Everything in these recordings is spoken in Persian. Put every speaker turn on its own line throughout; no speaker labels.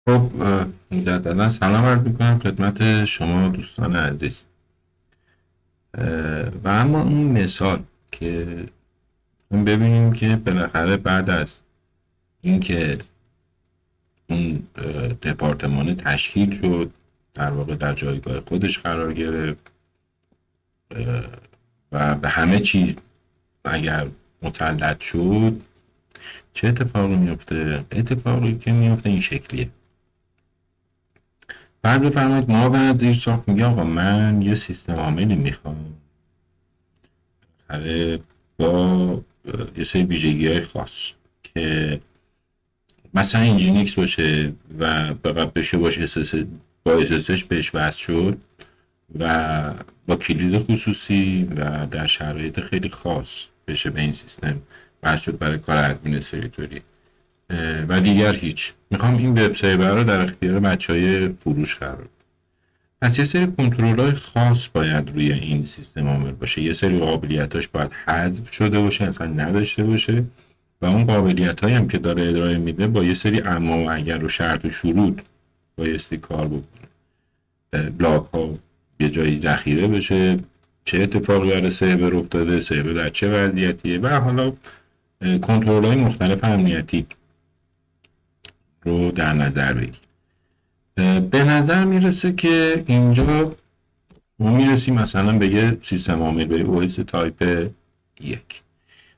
خب مجددا سلام عرض میکنم خدمت شما دوستان عزیز. و اما اون مثال که ببینیم که بالاخره بعد از اینکه اون دپارتمان تشکیل شد، در واقع در جایگاه خودش قرار گرفت و به همه چی اگر مسلط شد، چه اتفاقی میفته؟ اتفاقی که میفته این شکلیه. بعد بفرمایید ما زیر ساخت میگه آقا من یه سیستم عاملی میخوام با یه سری ویژگی‌های خاص که مثلا اینجینیکس باشه و فقط بشه باشه با اسسش بهش وصل شد و با کلید خصوصی و در شرایط خیلی خاص بشه به این سیستم وصل شد برای کار ادمینستریتوری و دیگر هیچ. میخوام این وب سرور رو در اختیار بچهای فروش قرار بدم. پس یه سری کنترل‌های خاص باید روی این سیستم عامل باشه، یه سری قابلیتاش باید حذف شده باشه، اصلا نداشته باشه و اون قابلیت‌هایی هم که داره ارائه میده با یه سری اما و اگر و شرط و شروط بایستی کار بکنه. بلاک ها یه جایی ذخیره بشه، چه اتفاقی برای سرور افتاده، سرور در چه وضعیتیه و حالا کنترل‌های مختلف امنیتی رو در نظر بگیر. به نظر میرسه که اینجا ما میرسیم مثلا به یه سیستم عامل، به OS تایپ 1.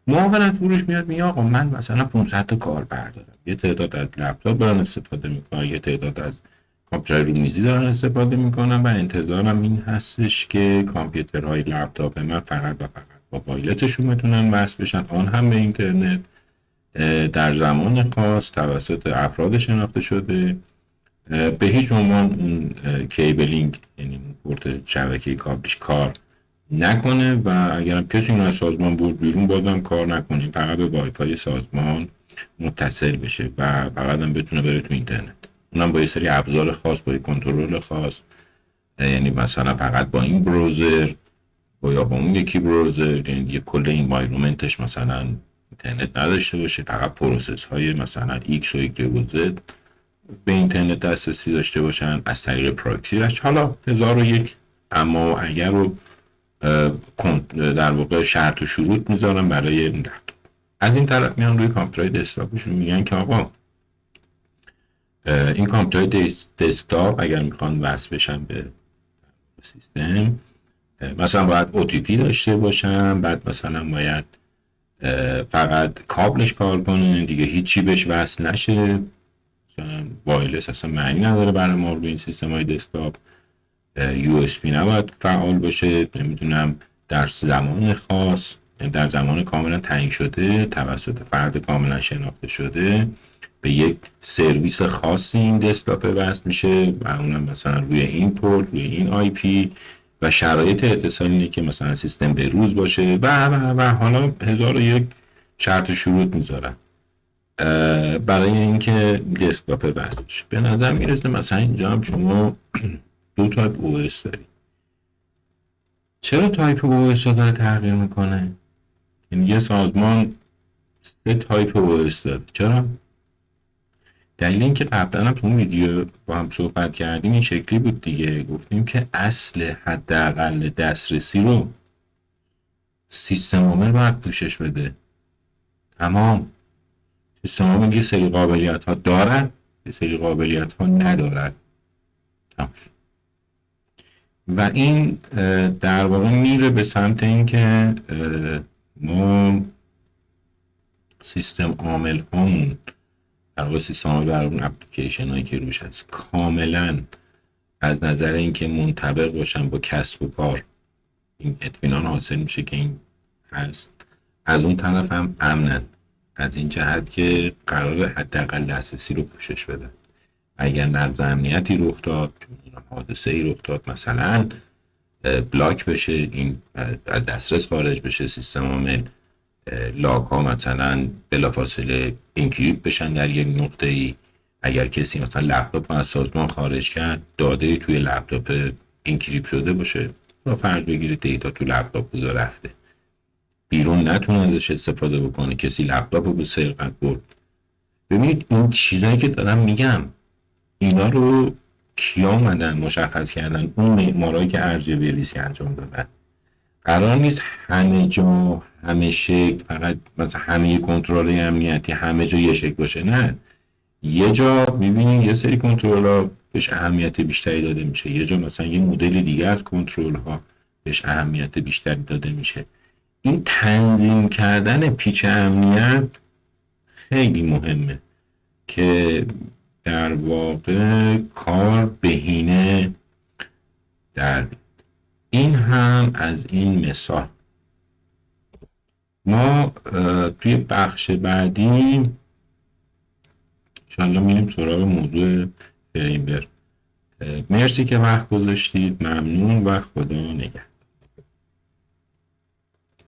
معاونت فروش میاد میگه آقا من مثلا 500 تا کاربر دارم، یه تعداد از لپتاپ دارن استفاده میکنن، یه تعداد از کامپیوترهای رومیزی دارن استفاده میکنن و انتظارم این هستش که کامپیوترهای لپتاپ من فقط و فقط با وایلتشون میتونن وصل بشن، آن هم به اینترنت در زمان خاص توسط افراد شناخته شده، به هیچ عنوان اون کیبلینگ یعنی پورت شبکه کابلش کار نکنه و اگرم کسی اینو از سازمان برد بیرون بازم کار نکنه، فقط به وایفای سازمان متصل بشه و فقط هم بتونه بره تو اینترنت، اونم با یه سری ابزار خاص، با یه کنترل خاص، یعنی مثلا فقط با این بروزر یا با اون یکی بروزر، یعنی یه کل انوایرمنتش مثلا اینترنت نداشته باشه، فقط پروسس های مثلا X و Y و Z به اینترنت دسترسی داشته باشن از طریق پراکسی. حالا 1001 اما و اگر رو در واقع شرط و شروط میذارن برای این لپتاپ. از این طرف میان روی کامپیوترهای دسکتاپشون میگن که آقا این کامپیوترهای دسکتاپ اگر میخوان وصل بشن به سیستم مثلا باید OTP داشته باشن، بعد مثلا باید فقط کابلش کار کنه دیگه، هیچی بهش وصل نشه، مثلا وایرلس اصلا معنی نداره برای ما روی این سیستم های دسکتاپ، USB نباید فعال باشه، نمیدونم در زمان خاص، در زمان کاملا تعیین شده توسط فرد کاملا شناخته شده به یک سرویس خاصی این دسکتاپ وصل میشه و اونم مثلا روی این پورت، روی این IP و شرایط اتصال اینه که مثلا سیستم به روز باشه و حالا 1001 شرط و شروط میذارن برای اینکه دسکتاپ وصل بشه. به نظر میرسه مثلا اینجا هم شما دو تایپ OS دارید. چرا تایپ OS رو داره تغییر میکنه؟ یعنی یه سازمان سه تایپ OS داره. چرا؟ دلیل اینکه قبلا هم تو اون ویدیو با هم صحبت کردیم این شکلی بود دیگه، گفتیم که اصل حداقل دسترسی رو سیستم عامل باید پوشش بده. تمام. سیستم عامل یه سری قابلیت ها دارن، یه سری قابلیت ها ندارن. تمام. و این در واقع میره به سمت اینکه ما سیستم عامل همون در واقع سیستم عامل برای اون اپلیکیشن هایی که روش هست کاملا از نظر اینکه منطبق باشن با کسب و کار این اطمینان حاصل میشه که این هست، از اون طرف هم امنن از این جهت که قرار حداقل دسترسی رو پوشش بدن. اگر نقض امنیتی رخ داد، حادثه ای رخ داد، مثلا بلاک بشه، این از دسترس خارج بشه سیستم عامل، لاگ ها مثلا بلافاصله اینکریپت بشن در یک نقطه ای، اگر کسی مثلا لپتاپ از سازمان خارج کرد داده توی لپتاپ اینکریپت شده باشه و فرض بگیرید دیتا تو لپتاپ رفته بیرون نتونه ازش استفاده بکنه، کسی لپتاپ رو به سرقت برد. ببینید این چیزایی که دارم میگم اینا رو کیا اومدن مشخص کردن؟ اون معمارایی که ارزیابی ریسک انجام دادن. قرار نیست همه جا همه شکل فقط مثلا همه کنترل امنیتی همه جا یه شکل باشه. نه، یه جا میبینید یه سری کنترل ها بهش اهمیت بیشتری داده میشه، یه جا مثلا یه مدل دیگه از کنترل ها بهش اهمیت بیشتری داده میشه. این تنظیم کردن پیچ امنیت خیلی مهمه که در واقع کار بهینه در بیاد. این هم از این مثال. ما توی بخش بعدی انشاءالله میریم سراغ موضوع فریمورک. مرسی که وقت گذاشتید، ممنون و خدا نگهدار.